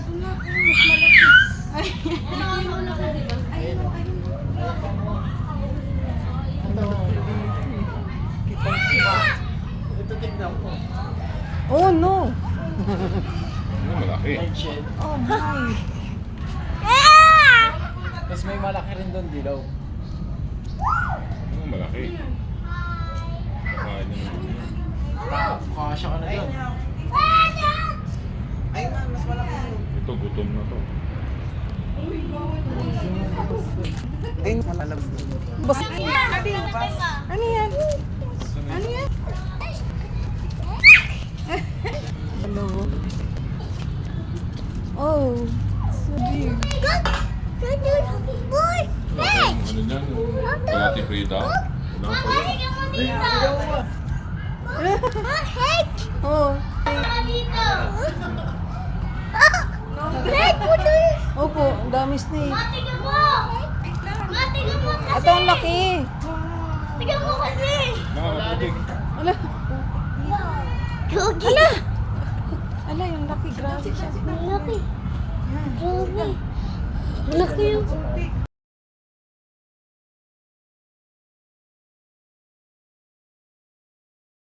doon na. Mas malaki. Ay. Ayun. Ito tignan ko. Oh no. Ano, malaki. Oh my. Tapos may malaki rin doon, dilaw. Ano, malaki. Kakain niya naman yun. Kasya ka na doon. Ay man, mas malaki doon. Ito, gutom na to. Ay, malalag doon. Bas. Ano yan? Ano yan? Hello. Oh, so big. Ano niyan? Kalati prita? Ano pa yun? Oh. Opo, ang dami snake. Ito ang laki. Nakakapubig. Ala. Ala. Ala, yung laki. Grabe siya. Laki. Grabe. Laki yung...